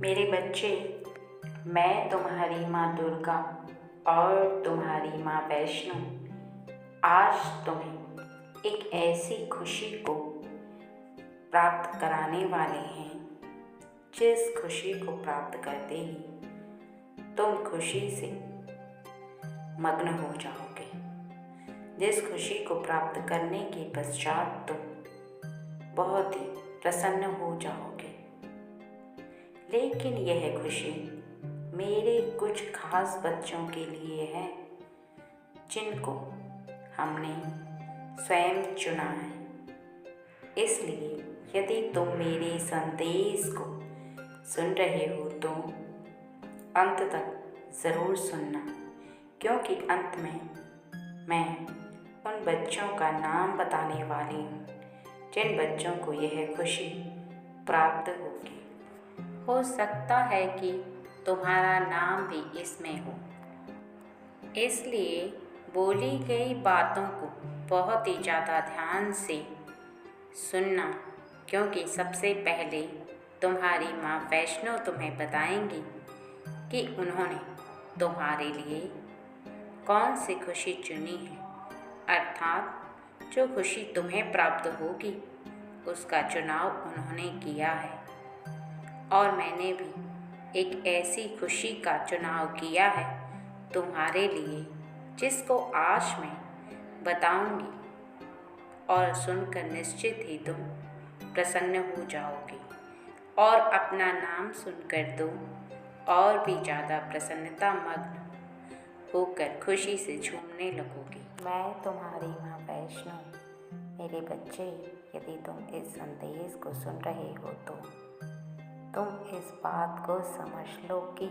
मेरे बच्चे, मैं तुम्हारी माँ दुर्गा और तुम्हारी माँ वैष्णो आज तुम्हें एक ऐसी खुशी को प्राप्त कराने वाले हैं जिस खुशी को प्राप्त करते ही तुम खुशी से मग्न हो जाओगे। जिस खुशी को प्राप्त करने के पश्चात तुम बहुत ही प्रसन्न हो जाओगे। लेकिन यह खुशी मेरे कुछ खास बच्चों के लिए है जिनको हमने स्वयं चुना है। इसलिए यदि तुम मेरे संदेश को सुन रहे हो तो अंत तक ज़रूर सुनना, क्योंकि अंत में मैं उन बच्चों का नाम बताने वाली हूँ जिन बच्चों को यह खुशी प्राप्त होगी। हो सकता है कि तुम्हारा नाम भी इसमें हो, इसलिए बोली गई बातों को बहुत ही ज़्यादा ध्यान से सुनना, क्योंकि सबसे पहले तुम्हारी माँ वैष्णो तुम्हें बताएंगी कि उन्होंने तुम्हारे लिए कौन सी खुशी चुनी है, अर्थात जो खुशी तुम्हें प्राप्त होगी उसका चुनाव उन्होंने किया है। और मैंने भी एक ऐसी खुशी का चुनाव किया है तुम्हारे लिए जिसको आज मैं बताऊंगी, और सुनकर निश्चित ही तुम प्रसन्न हो जाओगी और अपना नाम सुनकर तो और भी ज़्यादा प्रसन्नता मग्न होकर खुशी से झूमने लगोगी। मैं तुम्हारी माँ वैष्णो। मेरे बच्चे, यदि तुम इस संदेश को सुन रहे हो तो तुम इस बात को समझ लो कि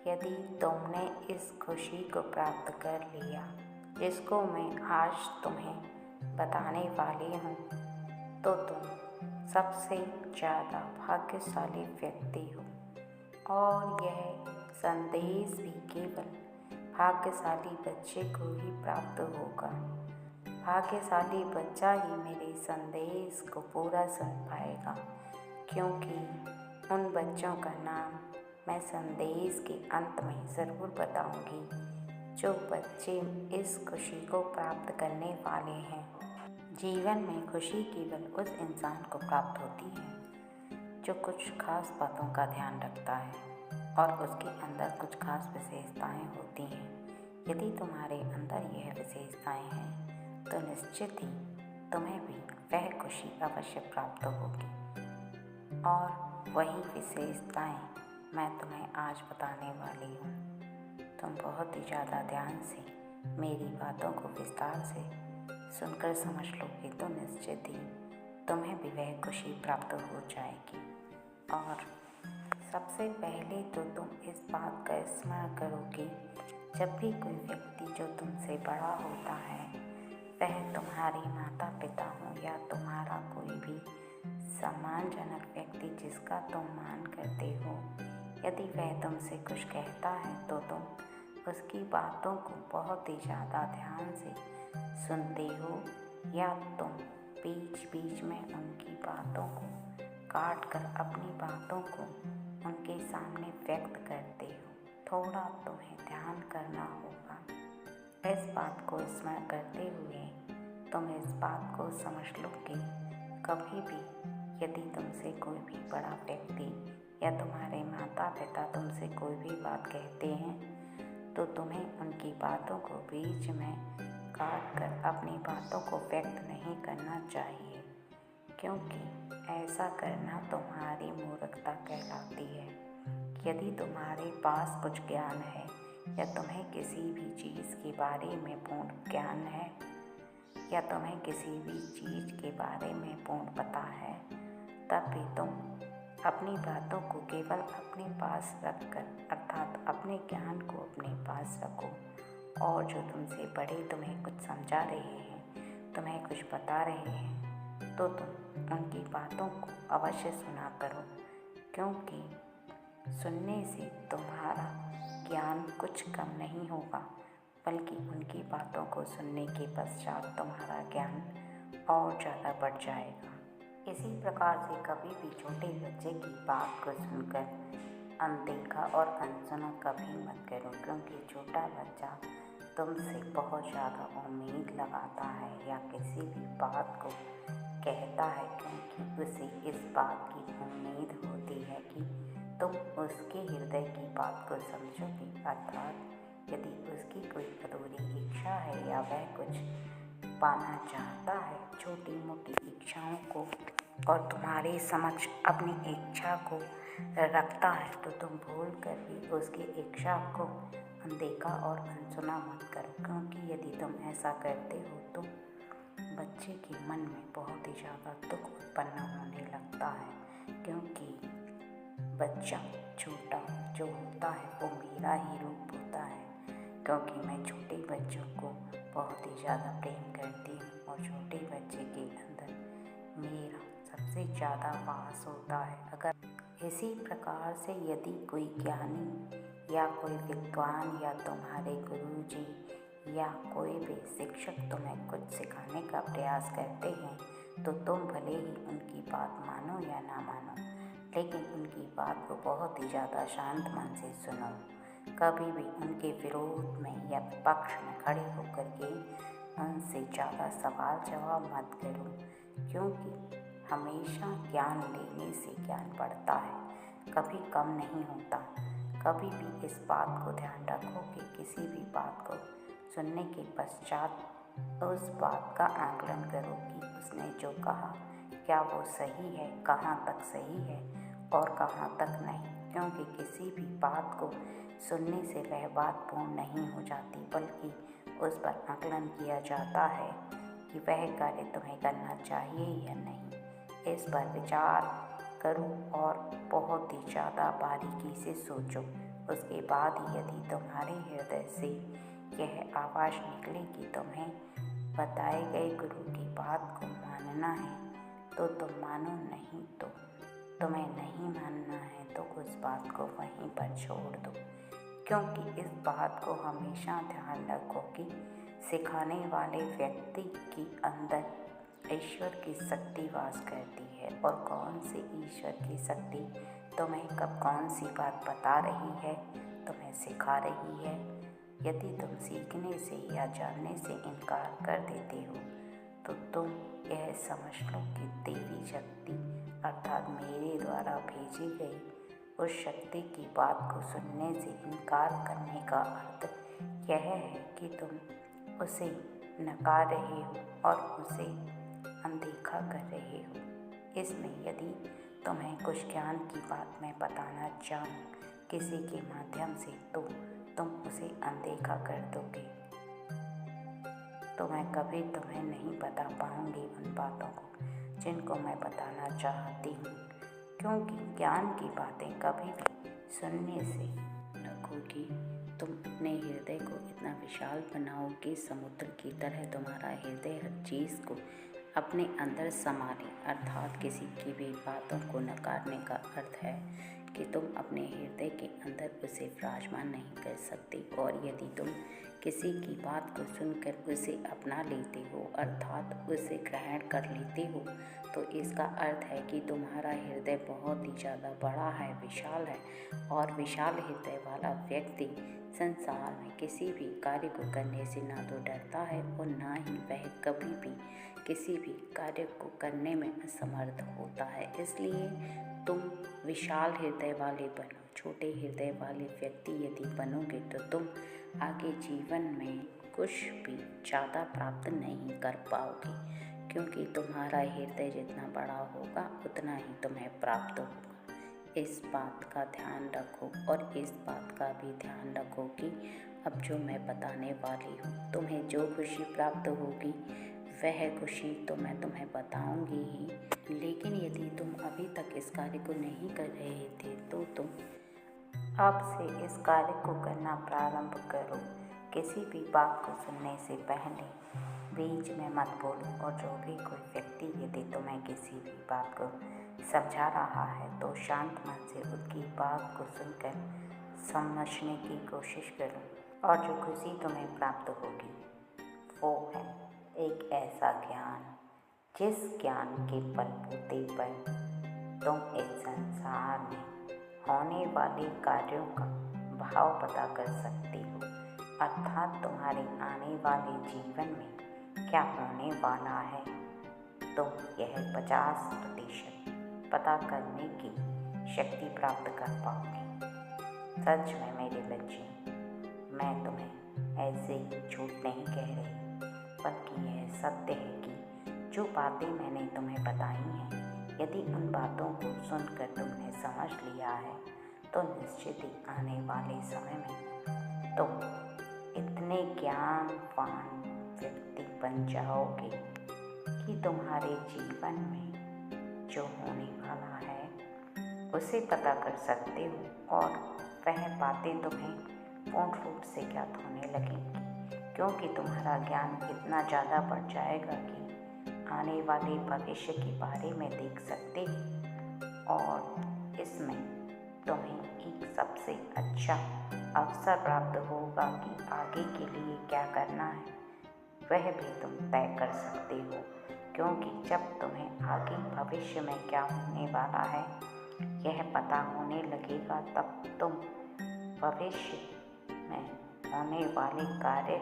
यदि तुमने इस खुशी को प्राप्त कर लिया जिसको मैं आज तुम्हें बताने वाली हूँ, तो तुम सबसे ज़्यादा भाग्यशाली व्यक्ति हो। और यह संदेश भी केवल भाग्यशाली बच्चे को ही प्राप्त होगा। भाग्यशाली बच्चा ही मेरे संदेश को पूरा सुन पाएगा, क्योंकि उन बच्चों का नाम मैं संदेश के अंत में ज़रूर बताऊंगी जो बच्चे इस खुशी को प्राप्त करने वाले हैं। जीवन में खुशी केवल उस इंसान को प्राप्त होती है जो कुछ खास बातों का ध्यान रखता है और उसके अंदर कुछ खास विशेषताएं होती हैं। यदि तुम्हारे अंदर यह विशेषताएं हैं तो निश्चित ही तुम्हें भी वह खुशी अवश्य प्राप्त होगी। और वही विशेषताएं मैं तुम्हें आज बताने वाली हूँ। तुम बहुत ही ज़्यादा ध्यान से मेरी बातों को विस्तार से सुनकर समझ लोगे तो निश्चित ही तुम्हें भी वह खुशी प्राप्त हो जाएगी। और सबसे पहले तो तुम इस बात का स्मरण करोगे, जब भी कोई व्यक्ति जो तुमसे बड़ा होता है, वह तुम्हारे माता पिता हो या तुम्हारा कोई भी सम्मानजनक व्यक्ति जिसका तुम मान करते हो, यदि वह तुमसे कुछ कहता है तो तुम उसकी बातों को बहुत ही ज़्यादा ध्यान से सुनते हो, या तुम बीच बीच में उनकी बातों को काट कर अपनी बातों को उनके सामने व्यक्त करते हो। थोड़ा तुम्हें ध्यान करना होगा। इस बात को स्मरण करते हुए तुम इस बात को समझ लो कि कभी भी यदि तुमसे कोई भी बड़ा व्यक्ति या तुम्हारे माता पिता तुमसे कोई भी बात कहते हैं तो तुम्हें उनकी बातों को बीच में काट कर अपनी बातों को व्यक्त नहीं करना चाहिए, क्योंकि ऐसा करना तुम्हारी मूर्खता कहलाती है। यदि तुम्हारे पास कुछ ज्ञान है या तुम्हें किसी भी चीज़ के बारे में पूर्ण ज्ञान है या तुम्हें किसी भी चीज़ के बारे में पूर्ण पता है, तब भी तुम अपनी बातों को केवल अपने पास रखकर, अर्थात अपने ज्ञान को अपने पास रखो। और जो तुमसे बड़े तुम्हें कुछ समझा रहे हैं, तुम्हें कुछ बता रहे हैं, तो तुम उनकी बातों को अवश्य सुना करो, क्योंकि सुनने से तुम्हारा ज्ञान कुछ कम नहीं होगा, बल्कि उनकी बातों को सुनने के पश्चात तुम्हारा ज्ञान और ज़्यादा बढ़ जाएगा। इसी प्रकार से कभी भी छोटे बच्चे की बात को सुनकर अनदेखा और अनसुना कभी मत करो, क्योंकि छोटा बच्चा तुमसे बहुत ज़्यादा उम्मीद लगाता है या किसी भी बात को कहता है, क्योंकि उसे इस बात की उम्मीद होती है कि तुम उसके हृदय की बात को समझोगे। अर्थात यदि उसकी कोई अधूरी इच्छा है या वह कुछ पाना चाहता है, छोटी मोटी इच्छाओं को, और तुम्हारे समक्ष अपनी इच्छा को रखता है, तो तुम भूल कर भी उसकी इच्छा को अनदेखा और अनसुना मत करो, क्योंकि यदि तुम ऐसा करते हो तो बच्चे के मन में बहुत ही ज़्यादा दुख उत्पन्न होने लगता है, क्योंकि बच्चा छोटा जो होता है वो मेरा ही रूप होता है, क्योंकि मैं छोटे बच्चों को बहुत ही ज़्यादा प्रेम करती हूँ और छोटे बच्चे के अंदर मेरा सबसे ज़्यादा वास होता है। अगर इसी प्रकार से यदि कोई ज्ञानी या कोई विद्वान या तुम्हारे गुरुजी या कोई भी शिक्षक तुम्हें कुछ सिखाने का प्रयास करते हैं, तो तुम भले ही उनकी बात मानो या ना मानो, लेकिन उनकी बात को बहुत ही ज़्यादा शांत मन से सुनो। कभी भी उनके विरोध में या पक्ष में खड़े होकर के उनसे ज़्यादा सवाल जवाब मत करो, क्योंकि हमेशा ज्ञान लेने से ज्ञान बढ़ता है, कभी कम नहीं होता। कभी भी इस बात को ध्यान रखो कि किसी भी बात को सुनने के पश्चात उस बात का आकलन करो कि उसने जो कहा क्या वो सही है, कहाँ तक सही है और कहाँ तक नहीं, क्योंकि किसी भी बात को सुनने से वह बात पूर्ण नहीं हो जाती, बल्कि उस पर आकलन किया जाता है कि वह कार्य तुम्हें करना चाहिए या नहीं। इस पर विचार करो और बहुत ही ज़्यादा बारीकी से सोचो। उसके बाद ही यदि तुम्हारे हृदय से यह आवाज़ निकले कि तुम्हें बताए गए गुरु की बात को मानना है, तो तुम मानो, नहीं तो तुम्हें नहीं मानना है तो उस बात को वहीं पर छोड़ दो, क्योंकि इस बात को हमेशा ध्यान रखो कि सिखाने वाले व्यक्ति के अंदर ईश्वर की शक्ति वास करती है, और कौन सी ईश्वर की शक्ति तुम्हें कब कौन सी बात बता रही है, तुम्हें सिखा रही है। यदि तुम सीखने से या जानने से इनकार कर देते हो, तो तुम यह समझ लो कि देवी शक्ति अर्थात मेरे द्वारा भेजी गई उस शक्ति की बात को सुनने से इनकार करने का अर्थ यह है कि तुम उसे नकार रहे हो और उसे अनदेखा कर रहे हो। इसमें यदि तुम्हें कुछ ज्ञान की बात मैं बताना चाहूँ किसी के माध्यम से, तो तुम उसे अनदेखा कर दोगे, तो मैं कभी तुम्हें नहीं बता पाऊँगी उन बातों को जिनको मैं बताना चाहती हूँ, क्योंकि ज्ञान की बातें कभी भी सुनने से रखोगी, तुम अपने हृदय को इतना विशाल बनाओगे समुद्र की तरह। तुम्हारा हृदय हर चीज़ को अपने अंदर संभाले, अर्थात किसी की भी बातों को नकारने का अर्थ है कि तुम अपने हृदय के अंदर उसे विराजमान नहीं कर सकते। और यदि तुम किसी की बात को सुनकर उसे अपना लेते हो, अर्थात उसे ग्रहण कर लेते हो, तो इसका अर्थ है कि तुम्हारा हृदय बहुत ही ज़्यादा बड़ा है, विशाल है, और विशाल हृदय वाला व्यक्ति संसार में किसी भी कार्य को करने से ना तो डरता है और ना ही वह कभी भी किसी भी कार्य को करने में असमर्थ होता है। इसलिए तुम विशाल हृदय वाले बनो। छोटे हृदय वाले व्यक्ति यदि बनोगे तो तुम आगे जीवन में कुछ भी ज़्यादा प्राप्त नहीं कर पाओगे, क्योंकि तुम्हारा हृदय जितना बड़ा होगा उतना ही तुम्हें प्राप्त होगा। इस बात का ध्यान रखो और इस बात का भी ध्यान रखो कि अब जो मैं बताने वाली हूँ, तुम्हें जो खुशी प्राप्त होगी वह खुशी तो मैं तुम्हें बताऊंगी ही, लेकिन यदि तुम अभी तक इस कार्य को नहीं कर रहे थे तो तुम अब से इस कार्य को करना प्रारंभ करो। किसी भी बात को सुनने से पहले बीच में मत बोलो, और जो भी कोई व्यक्ति यदि तुम्हें किसी भी बात को समझा रहा है तो शांत मन से उसकी बात को सुनकर समझने की कोशिश करो, और जो खुशी तुम्हें प्राप्त होगी वो है एक ऐसा ज्ञान जिस ज्ञान के बलबूते पर तुम इस संसार में होने वाले कार्यों का भाव पता कर सकते हो, अर्थात तुम्हारे आने वाले जीवन में क्या होने वाला है, तुम यह 50% पता करने की शक्ति प्राप्त कर पाओगे। सच में मेरे बच्चे, मैं तुम्हें ऐसे झूठ नहीं कह रही, बल्कि यह सत्य है कि जो बातें मैंने तुम्हें बताई हैं, यदि उन बातों को सुनकर तुमने समझ लिया है तो निश्चित ही आने वाले समय में तुम इतने ज्ञानवान व्यक्ति बन जाओगे कि तुम्हारे जीवन में जो होने वाला है उसे पता कर सकते हो और वह बातें तुम्हें पूर्ण रूप से ज्ञात होने लगेंगी, क्योंकि तुम्हारा ज्ञान इतना ज़्यादा बढ़ जाएगा कि आने वाले भविष्य के बारे में देख सकते हैं और इसमें तुम्हें एक सबसे अच्छा अवसर प्राप्त होगा कि आगे के लिए क्या करना है वह भी तुम तय कर सकते हो, क्योंकि जब तुम्हें आगे भविष्य में क्या होने वाला है यह पता होने लगेगा, तब तुम भविष्य में होने वाले कार्य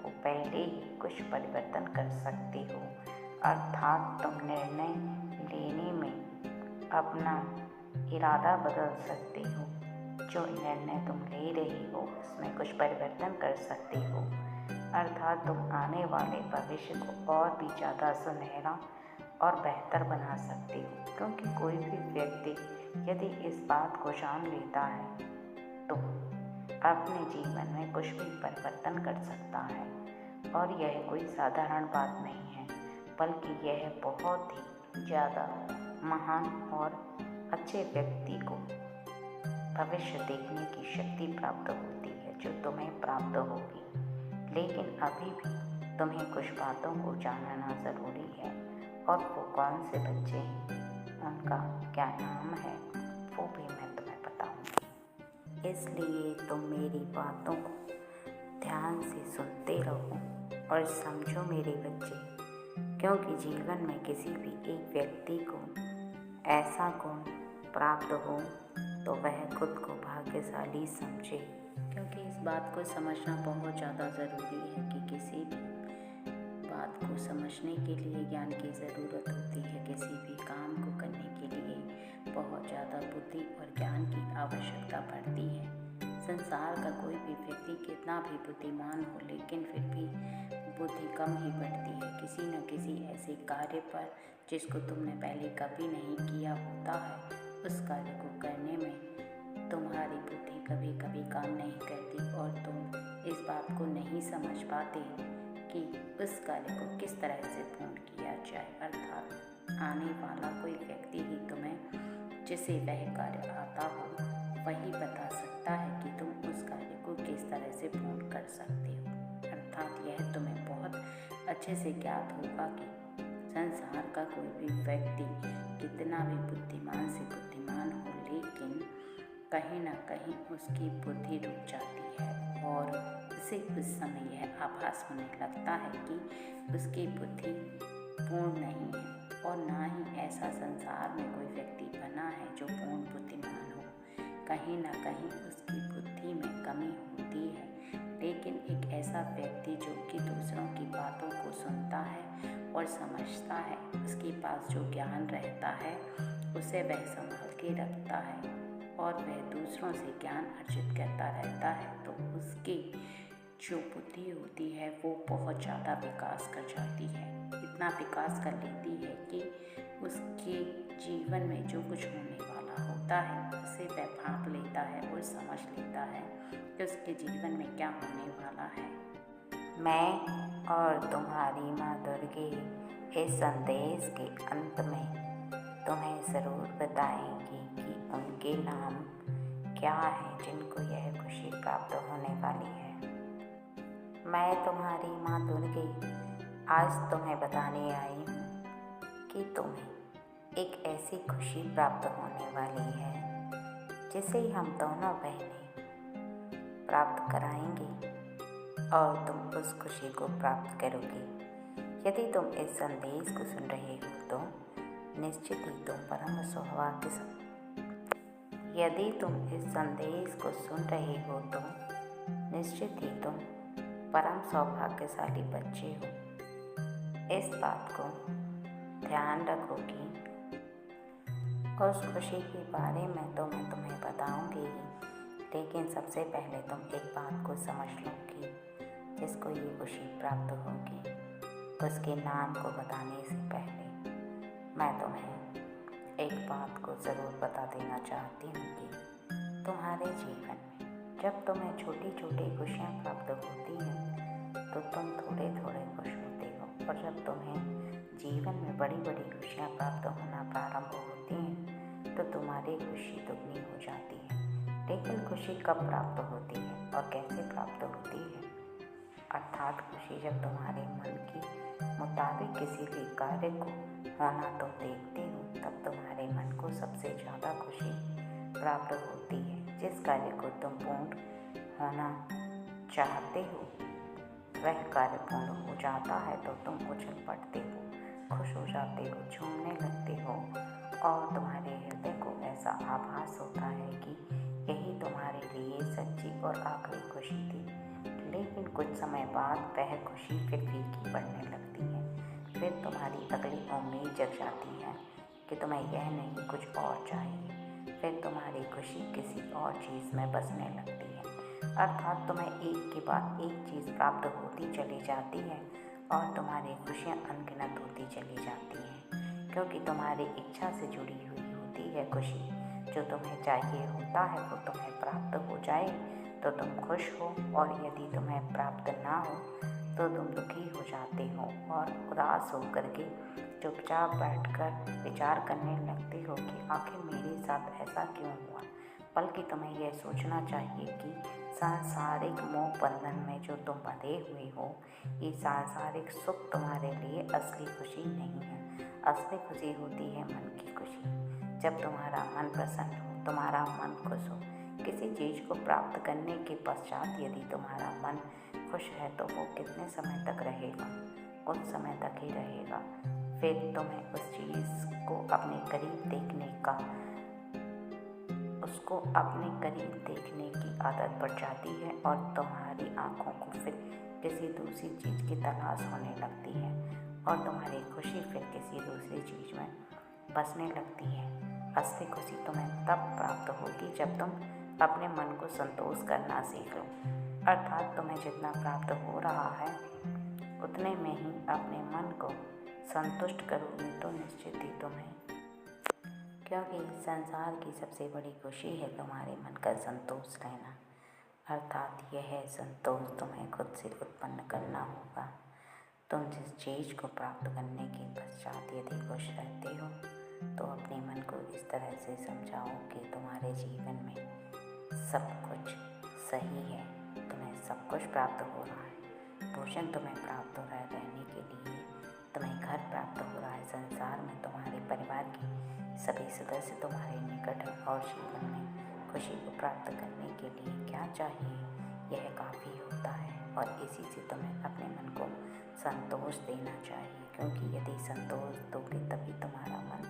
को पहले ही कुछ परिवर्तन कर सकते हो, अर्थात तुम निर्णय लेने में अपना इरादा बदल सकते हो। जो निर्णय तुम ले रहे हो उसमें कुछ परिवर्तन कर सकते हो, अर्थात तुम आने वाले भविष्य को और भी ज़्यादा सुनहरा और बेहतर बना सकते हो, क्योंकि कोई भी व्यक्ति यदि इस बात को जान लेता है तो अपने जीवन में कुछ भी परिवर्तन कर सकता है। और यह कोई साधारण बात नहीं है, बल्कि यह बहुत ही ज़्यादा महान और अच्छे व्यक्ति को भविष्य देखने की शक्ति प्राप्त होती है, जो तुम्हें प्राप्त होगी। लेकिन अभी भी तुम्हें कुछ बातों को जानना ज़रूरी है, और वो कौन से बच्चे हैं, उनका क्या नाम है, वो भी मैं तुम्हें बताऊंगी। इसलिए तुम मेरी बातों को ध्यान से सुनते रहो और समझो मेरे बच्चे, क्योंकि जीवन में किसी भी एक व्यक्ति को ऐसा गुण प्राप्त हो तो वह खुद को भाग्यशाली समझे, क्योंकि इस बात को समझना बहुत ज़्यादा ज़रूरी है कि किसी भी बात को समझने के लिए ज्ञान की ज़रूरत होती है। किसी भी काम को करने के लिए बहुत ज़्यादा बुद्धि और ज्ञान की आवश्यकता पड़ती है। संसार का कोई भी व्यक्ति कितना भी बुद्धिमान हो, लेकिन फिर भी बुद्धि कम ही पड़ती है किसी न किसी ऐसे कार्य पर जिसको तुमने पहले कभी नहीं किया होता है। उस कार्य को करने में तुम्हारी बुद्धि कभी कभी काम नहीं करती और तुम इस बात को नहीं समझ पाते कि उस कार्य को किस तरह से पूर्ण किया जाए, अर्थात आने वाला कोई व्यक्ति ही तुम्हें जिसे वह कार्य आता हो वही बता सकता है कि तुम उस कार्य को किस तरह से पूर्ण कर सकते हो। अर्थात यह तुम्हें बहुत अच्छे से ज्ञात होगा कि संसार का कोई भी व्यक्ति कितना भी बुद्धिमान से बुद्धिमान हो, लेकिन कहीं ना कहीं उसकी बुद्धि रुक जाती है और उसे उस समय यह आभास होने लगता है कि उसकी बुद्धि पूर्ण नहीं है, और ना ही ऐसा संसार में कोई व्यक्ति बना है जो पूर्ण बुद्धिमान हो। कहीं ना कहीं उसकी बुद्धि में कमी होती है, लेकिन एक ऐसा व्यक्ति जो कि दूसरों की बातों को सुनता है और समझता है, उसके पास जो ज्ञान रहता है उसे वह संभाल के रखता है और वह दूसरों से ज्ञान अर्जित करता रहता है, तो उसकी जो बुद्धि होती है वो बहुत ज़्यादा विकास कर जाती है। इतना विकास कर लेती है कि उसके जीवन में जो कुछ होने वाला होता है उसे वह भांप लेता है और समझ लेता है कि उसके जीवन में क्या होने वाला है। मैं और तुम्हारी माँ दुर्गे इस संदेश के अंत में तुम्हें ज़रूर बताएंगी कि उनके नाम क्या है जिनको यह खुशी प्राप्त होने वाली है। मैं तुम्हारी माँ दुर्गे आज तुम्हें बताने आई हूँ कि तुम्हें एक ऐसी खुशी प्राप्त होने वाली है जिसे हम दोनों बहनें प्राप्त कराएंगे और तुम उस खुशी को प्राप्त करोगे। यदि तुम इस संदेश को सुन रहे हो तो निश्चित ही तुम परम सौभाग्यशाली यदि तुम इस संदेश को सुन रहे हो तो निश्चित ही तुम परम सौभाग्यशाली बच्चे हो। इस बात को ध्यान रखो कि उस खुशी के बारे में तो मैं तुम्हें बताऊंगी ही, लेकिन सबसे पहले तुम एक बात को समझ लो कि जिसको ये खुशी प्राप्त होगी उसके नाम को बताने से पहले मैं तुम्हें एक बात को ज़रूर बता देना चाहती हूँ कि तुम्हारे जीवन में जब तुम्हें छोटी छोटी खुशियाँ प्राप्त होती हैं तो तुम थोड़े थोड़े खुश होते हो, और जब तुम्हें जीवन में बड़ी बड़ी खुशियाँ प्राप्त होना प्रारंभ होती हैं तो तुम्हारी खुशी दुगनी हो जाती है। लेकिन खुशी कब प्राप्त होती है और कैसे प्राप्त होती है? अर्थात खुशी जब तुम्हारे मन की मुताबिक किसी भी कार्य को होना तुम देखते हो तब तुम्हारे मन को सबसे ज़्यादा खुशी प्राप्त होती है। जिस कार्य को तुम पूर्ण होना चाहते हो वह कार्य पूर्ण हो जाता है तो तुम उछल पड़ते हो, खुश हो जाते हो, झूमने लगते हो और तुम्हारे हृदय को ऐसा आभास होता है कि यही तुम्हारे लिए सच्ची और आखिरी खुशी थी। लेकिन कुछ समय बाद वह खुशी फिर फीकी पड़ने लगती है। फिर तुम्हारी अगली उम्मीद जग जाती है कि तुम्हें यह नहीं कुछ और चाहिए। फिर तुम्हारी खुशी किसी और चीज़ में बसने लगती है। अर्थात तुम्हें एक के बाद एक चीज़ प्राप्त होती चली जाती है और तुम्हारी खुशियाँ अनगिनत होती चली जाती हैं, क्योंकि तुम्हारी इच्छा से जुड़ी हुई होती है खुशी। जो तुम्हें चाहिए होता है वो तुम्हें प्राप्त हो जाए तो तुम खुश हो, और यदि तुम्हें प्राप्त ना हो तो तुम दुखी हो जाते हो और उदास होकर के चुपचाप बैठकर विचार करने लगते हो कि आखिर मेरे साथ ऐसा क्यों हुआ। बल्कि तुम्हें यह सोचना चाहिए कि सांसारिक मोह बंधन में जो तुम बंधे हुए हो, ये सांसारिक सुख तुम्हारे लिए असली खुशी नहीं है। असली खुशी होती है मन की खुशी। जब तुम्हारा मन प्रसन्न हो, तुम्हारा मन खुश हो, किसी चीज़ को प्राप्त करने के पश्चात यदि तुम्हारा मन खुश है तो वो कितने समय तक रहेगा? कुछ समय तक ही रहेगा। फिर तुम्हें उस चीज़ को अपने करीब देखने की आदत पड़ जाती है और तुम्हारी आँखों को फिर किसी दूसरी चीज़ की तलाश होने लगती है और तुम्हारी खुशी फिर किसी दूसरी चीज़ में बसने लगती है। असली खुशी तुम्हें तब प्राप्त होगी जब तुम अपने मन को संतोष करना सीख लो। अर्थात तुम्हें जितना प्राप्त हो रहा है उतने में ही अपने मन को संतुष्ट करोगे तो निश्चित ही तुम्हें, क्योंकि संसार की सबसे बड़ी खुशी है तुम्हारे मन का संतोष लेना। अर्थात यह संतोष तुम्हें खुद से उत्पन्न करना होगा। तुम जिस चीज़ को प्राप्त करने के पश्चात यदि खुश रहते हो तो अपने मन को इस तरह से समझाओ कि तुम्हारे जीवन में सब कुछ सही है, तुम्हें सब कुछ प्राप्त हो रहा है। भोजन तुम्हें प्राप्त हो रहा है रहने के लिए, तुम्हें घर प्राप्त हो रहा है, संसार में तुम्हारे परिवार के सभी सदस्य तुम्हारे निकट हैं और जीवन में खुशी को प्राप्त करने के लिए क्या चाहिए यह काफ़ी होता है। और इसी से तुम्हें अपने मन को संतोष देना चाहिए, क्योंकि यदि संतोष दोगे तभी तुम्हारा मन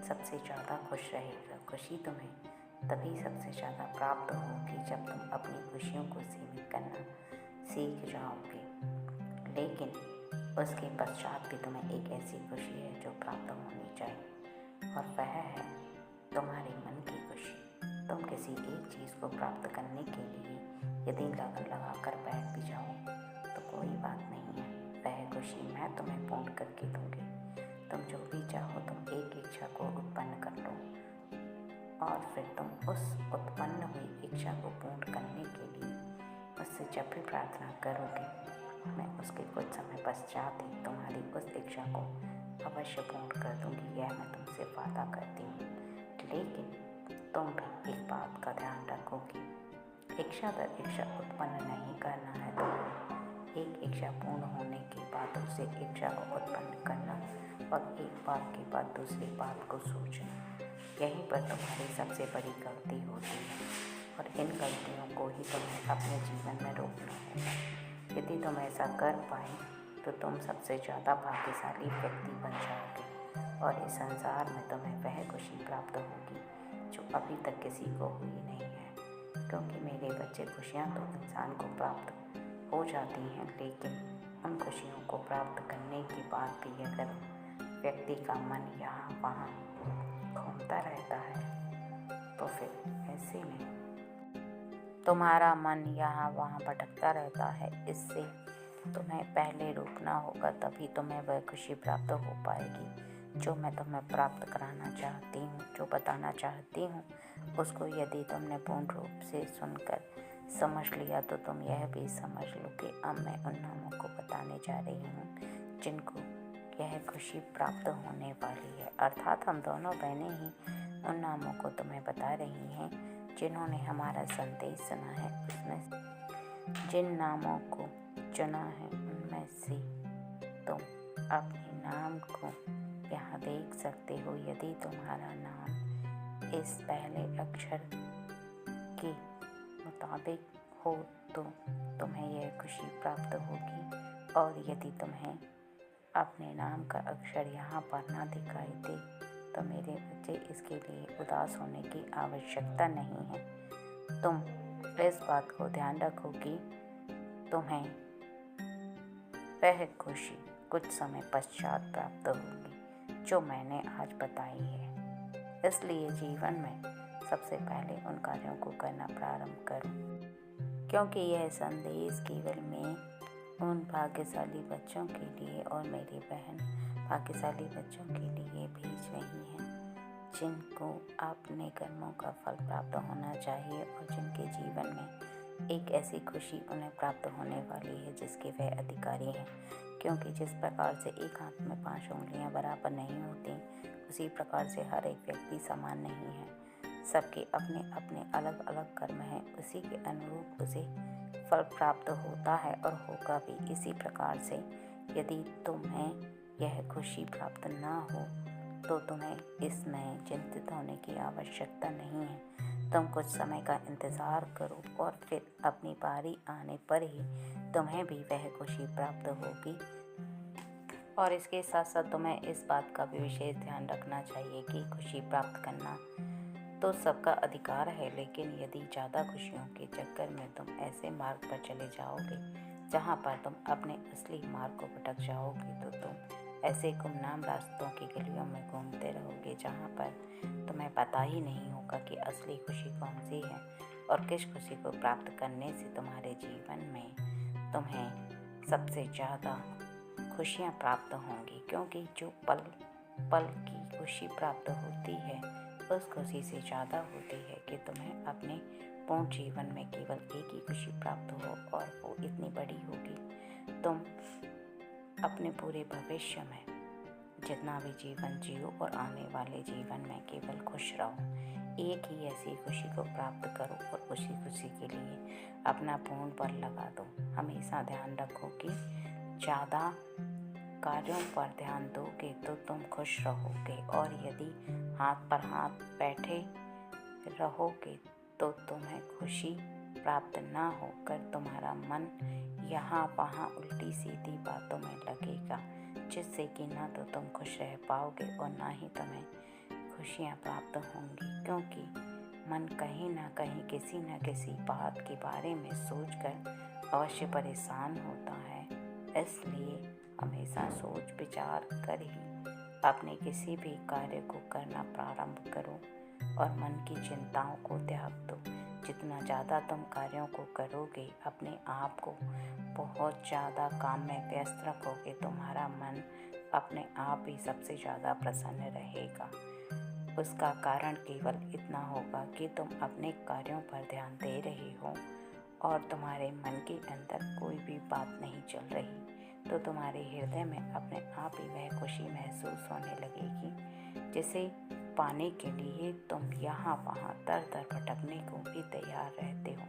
सबसे ज़्यादा खुश रहेगा। खुशी तुम्हें तभी सबसे ज़्यादा प्राप्त होगी जब तुम अपनी खुशियों को सीमित करना सीख जाओगे। लेकिन उसके पश्चात भी तुम्हें एक ऐसी खुशी है जो प्राप्त होनी चाहिए, और वह है तुम्हारे मन की खुशी। तुम किसी एक चीज़ को प्राप्त करने के लिए यदि लगन लगा कर बैठ भी जाओ तो कोई बात नहीं है, वह खुशी मैं तुम्हें पूर्ण करके दूँगी। तुम जो भी चाहो तुम एक इच्छा को उत्पन्न कर लो और फिर तुम उस उत्पन्न हुई इच्छा को पूर्ण करने के लिए मुझसे जब भी प्रार्थना करोगे मैं उसके कुछ समय पश्चात ही तुम्हारी उस इच्छा को अवश्य पूर्ण कर दूँगी। यह मैं तुमसे वादा करती हूँ। लेकिन तुम भी एक बात का ध्यान रखो कि इच्छा दर इच्छा उत्पन्न नहीं करना है। तुम्हें एक इच्छा पूर्ण होने के बाद दूसरी इच्छा को उत्पन्न करना और एक बात के बाद दूसरी बात को सोचना, यहीं पर तुम्हारी सबसे बड़ी गलती होती है और इन गलतियों को ही तुम्हें अपने जीवन में रोकना होगा। यदि तुम ऐसा कर पाए तो तुम सबसे ज़्यादा भाग्यशाली व्यक्ति बन जाओगे और इस संसार में तुम्हें वह खुशी प्राप्त होगी जो अभी तक किसी को हुई नहीं है। क्योंकि मेरे बच्चे, खुशियाँ तो इंसान को प्राप्त हो जाती हैं, लेकिन उन खुशियों को प्राप्त करने के बाद भी अगर व्यक्ति का मन यहाँ वहाँ घूमता रहता है तो फिर ऐसे में तुम्हारा मन यहाँ वहाँ भटकता रहता है। इससे तुम्हें पहले रोकना होगा, तभी तुम्हें वह खुशी प्राप्त हो पाएगी जो मैं तुम्हें प्राप्त कराना चाहती हूँ। जो बताना चाहती हूँ उसको यदि तुमने पूर्ण रूप से सुनकर समझ लिया तो तुम यह भी समझ लो कि अब मैं उन नामों को बताने जा रही हूँ जिनको यह खुशी प्राप्त होने वाली है। अर्थात हम दोनों बहनें ही उन नामों को तुम्हें बता रही हैं जिन्होंने हमारा संदेश सुना है। उसमें जिन नामों को चुना है उनमें से तुम अपने नाम को यहाँ देख सकते हो। यदि तुम्हारा नाम इस पहले अक्षर के मुताबिक हो तो तुम्हें यह खुशी प्राप्त होगी, और यदि तुम्हें अपने नाम का अक्षर यहाँ पर ना दिखाई दे तो मेरे बच्चे, इसके लिए उदास होने की आवश्यकता नहीं है। तुम इस बात को ध्यान रखो कि तुम्हें वह खुशी कुछ समय पश्चात प्राप्त होगी जो मैंने आज बताई है। इसलिए जीवन में सबसे पहले उन कार्यों को करना प्रारंभ करो, क्योंकि यह संदेश केवल मैं उन भाग्यशाली बच्चों के लिए और मेरी बहन भाग्यशाली बच्चों के लिए भेज रही हैं जिनको अपने कर्मों का फल प्राप्त होना चाहिए और जिनके जीवन में एक ऐसी खुशी उन्हें प्राप्त होने वाली है जिसके वह अधिकारी हैं। क्योंकि जिस प्रकार से एक हाथ में 5 उंगलियां बराबर नहीं होती, उसी प्रकार से हर एक व्यक्ति समान नहीं है। सबके अपने अपने अलग अलग कर्म हैं, उसी के अनुरूप उसे फल प्राप्त होता है और होगा भी। इसी प्रकार से यदि तुम्हें यह खुशी प्राप्त ना हो तो तुम्हें इसमें चिंतित होने की आवश्यकता नहीं है। तुम कुछ समय का इंतज़ार करो और फिर अपनी बारी आने पर ही तुम्हें भी वह खुशी प्राप्त होगी। और इसके साथ साथ तुम्हें इस बात का भी विशेष ध्यान रखना चाहिए कि खुशी प्राप्त करना तो सबका अधिकार है, लेकिन यदि ज़्यादा खुशियों के चक्कर में तुम ऐसे मार्ग पर चले जाओगे जहाँ पर तुम अपने असली मार्ग को भटक जाओगे तो तुम ऐसे गुमनाम रास्तों की गलियों में घूमते रहोगे जहाँ पर तुम्हें पता ही नहीं होगा कि असली खुशी कौन सी है और किस खुशी को प्राप्त करने से तुम्हारे जीवन में तुम्हें सबसे ज़्यादा खुशियाँ प्राप्त होंगी। क्योंकि जो पल पल की खुशी प्राप्त होती है उस खुशी से ज़्यादा होती है कि तुम्हें अपने पूर्ण जीवन में केवल एक ही खुशी प्राप्त हो, और वो इतनी बड़ी होगी तुम अपने पूरे भविष्य में जितना भी जीवन जियो और आने वाले जीवन में केवल खुश रहो। एक ही ऐसी खुशी को प्राप्त करो और उसी खुशी के लिए अपना पूर्ण बल लगा दो। हमेशा ध्यान रखो कि ज़्यादा कार्यों पर ध्यान दोगे तो तुम खुश रहोगे, और यदि हाथ पर हाथ बैठे रहोगे तो तुम्हें खुशी प्राप्त ना होकर तुम्हारा मन यहाँ वहाँ उल्टी सीधी बातों में लगेगा, जिससे कि ना तो तुम खुश रह पाओगे और ना ही तुम्हें खुशियाँ प्राप्त होंगी। क्योंकि मन कहीं ना कहीं किसी न किसी बात के बारे में सोचकर अवश्य परेशान होता है। इसलिए हमेशा सोच विचार कर ही अपने किसी भी कार्य को करना प्रारंभ करो और मन की चिंताओं को त्याग दो। जितना ज़्यादा तुम कार्यों को करोगे, अपने आप को बहुत ज़्यादा काम में व्यस्त रखोगे, तुम्हारा मन अपने आप ही सबसे ज़्यादा प्रसन्न रहेगा। उसका कारण केवल इतना होगा कि तुम अपने कार्यों पर ध्यान दे रहे हो और तुम्हारे मन के अंदर कोई भी बात नहीं चल रही, तो तुम्हारे हृदय में अपने आप ही वह खुशी महसूस होने लगेगी, जिसे पाने के लिए तुम यहाँ वहाँ दर दर भटकने को भी तैयार रहते हो।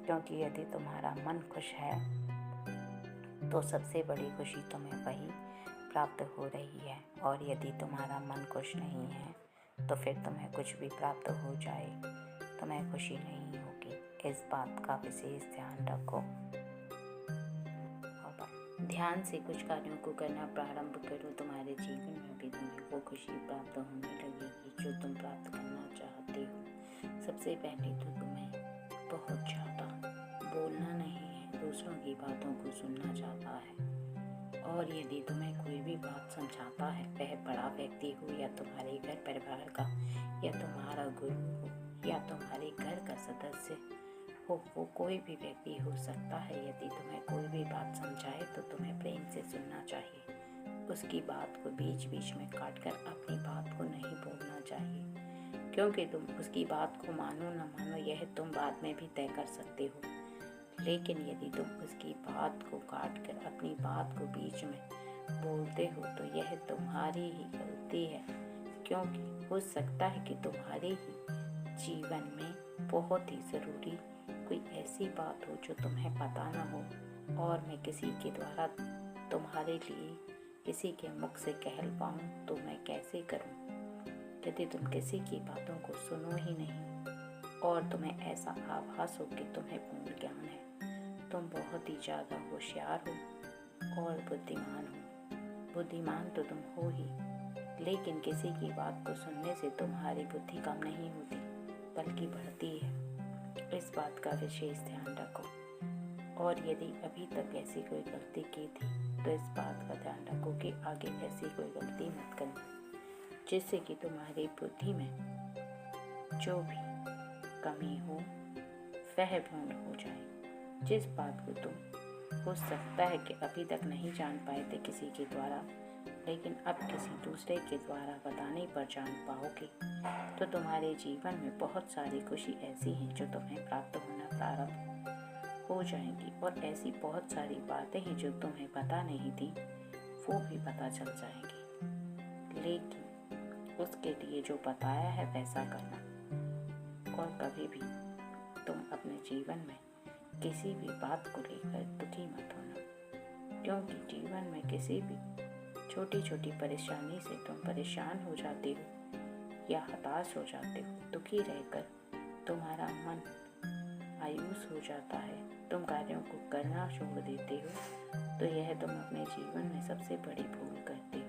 क्योंकि यदि तुम्हारा मन खुश है तो सबसे बड़ी खुशी तुम्हें वही प्राप्त हो रही है, और यदि तुम्हारा मन खुश नहीं है तो फिर तुम्हें कुछ भी प्राप्त हो जाए तुम्हें खुशी नहीं होगी। इस बात का विशेष ध्यान रखो। और ध्यान से कुछ कार्यों को करना प्रारंभ करो, तुम्हारे जीवन में भी तुम्हें वो खुशी प्राप्त होने लगेगी जो तुम प्राप्त करना चाहते हो। सबसे पहले तो तुम्हें बहुत ज़्यादा बोलना नहीं है, दूसरों की बातों को सुनना चाहता है। और यदि तुम्हें कोई भी बात समझाता है, वह बड़ा व्यक्ति हो या तुम्हारे घर परिवार का या तुम्हारा गुरु हो या तुम्हारे घर का सदस्य हो, वो कोई भी व्यक्ति हो सकता है। यदि तुम्हें कोई भी बात समझाए तो तुम्हें प्रेम से सुनना चाहिए। उसकी बात को बीच बीच में काट कर अपनी बात को नहीं बोलना चाहिए, क्योंकि तुम उसकी बात को मानो न मानो यह तुम बाद में भी तय कर सकते हो। लेकिन यदि तुम उसकी बात को काट कर अपनी बात को बीच में बोलते हो तो यह तुम्हारी ही गलती है, क्योंकि हो सकता है कि तुम्हारे ही जीवन में बहुत ही ज़रूरी कोई ऐसी बात हो जो तुम्हें पता ना हो और मैं किसी के द्वारा तुम्हारे लिए किसी के मुख से कह पाऊँ तो मैं कैसे करूँ। यदि तुम किसी की बातों को सुनो ही नहीं और तुम्हें ऐसा आभास हो कि तुम्हें पूर्ण ज्ञान है, तुम बहुत ही ज़्यादा होशियार हो और बुद्धिमान हो। बुद्धिमान तो तुम हो ही, लेकिन किसी की बात को सुनने से तुम्हारी बुद्धि कम नहीं होती बल्कि बढ़ती है। इस बात का विशेष ध्यान रखो। और यदि अभी तक ऐसी कोई गलती की थी तो इस बात का ध्यान रखो कि आगे ऐसी कोई गलती मत करना, जिससे कि तुम्हारी बुद्धि में जो भी कमी हो वह पूर्ण हो जाए। जिस बात को तुम हो सकता है कि अभी तक नहीं जान पाए थे किसी के द्वारा, लेकिन अब किसी दूसरे के द्वारा बताने पर जान पाओगे, तो तुम्हारे जीवन में बहुत सारी खुशी ऐसी हैं जो तुम्हें प्राप्त होना प्रारंभ हो जाएंगी। और ऐसी बहुत सारी बातें हैं जो तुम्हें पता नहीं थी, वो भी पता चल जाएंगी। लेकिन उसके लिए जो बताया है वैसा करना। और कभी भी तुम अपने जीवन में किसी भी बात को लेकर दुखी मत होना, क्योंकि जीवन में किसी भी छोटी छोटी परेशानी से तुम परेशान हो जाते हो या हताश हो जाते हो। दुखी रहकर तुम्हारा मन मायूस हो जाता है, तुम कार्यों को करना छोड़ देते हो, तो यह तुम अपने जीवन में सबसे बड़ी भूल करते हो।